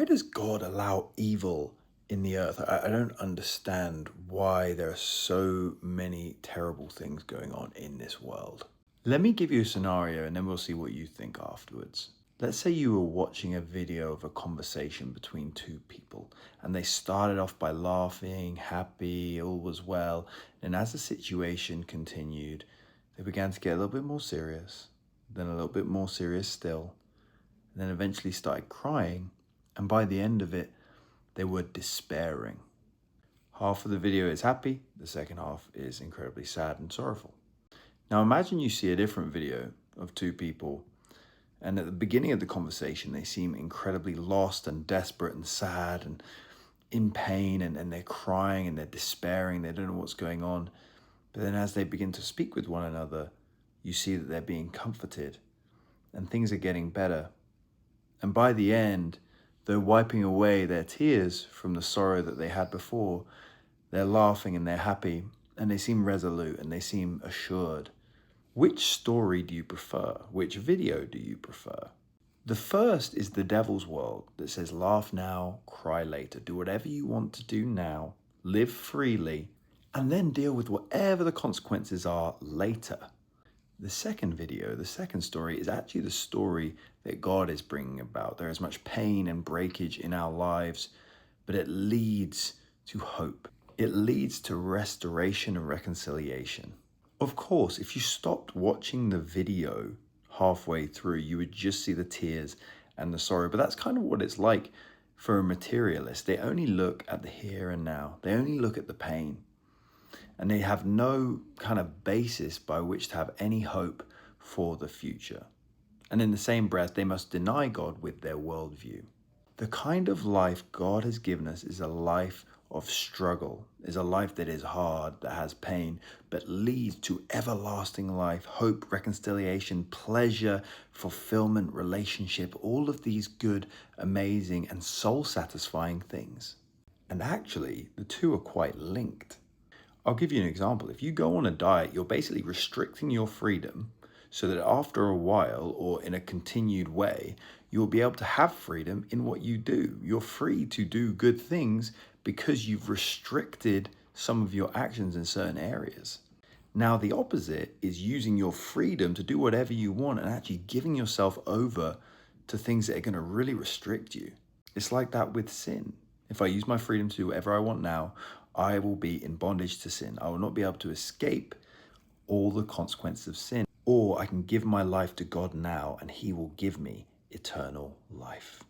Why does God allow evil in the earth? I don't understand why there are so many terrible things going on in this world. Let me give you a scenario and then we'll see what you think afterwards. Let's say you were watching a video of a conversation between two people and they started off by laughing, happy, all was well. And as the situation continued, they began to get a little bit more serious, then a little bit more serious still, and then eventually started crying. And by the end of it, they were despairing. Half of the video is happy, the second half is incredibly sad and sorrowful. Now imagine you see a different video of two people, and at the beginning of the conversation, they seem incredibly lost and desperate and sad and in pain, and they're crying and they're despairing, they don't know what's going on. But then as they begin to speak with one another, you see that they're being comforted and things are getting better. And by the end, though wiping away their tears from the sorrow that they had before, they're laughing and they're happy and they seem resolute and they seem assured. Which story do you prefer? Which video do you prefer? The first is the devil's world that says laugh now, cry later. Do whatever you want to do now, live freely, and then deal with whatever the consequences are later. The second video, the second story, is actually the story that God is bringing about. There is much pain and breakage in our lives, but it leads to hope. It leads to restoration and reconciliation. Of course, if you stopped watching the video halfway through, you would just see the tears and the sorrow. But that's kind of what it's like for a materialist. They only look at the here and now. They only look at the pain. And they have no kind of basis by which to have any hope for the future. And in the same breath, they must deny God with their worldview. The kind of life God has given us is a life of struggle, is a life that is hard, that has pain, but leads to everlasting life, hope, reconciliation, pleasure, fulfillment, relationship, all of these good, amazing, and soul-satisfying things. And actually, the two are quite linked. I'll give you an example. If you go on a diet, you're basically restricting your freedom so that after a while or in a continued way, you'll be able to have freedom in what you do. You're free to do good things because you've restricted some of your actions in certain areas. Now, the opposite is using your freedom to do whatever you want and actually giving yourself over to things that are going to really restrict you. It's like that with sin. If I use my freedom to do whatever I want now, I will be in bondage to sin. I will not be able to escape all the consequences of sin. Or I can give my life to God now and He will give me eternal life.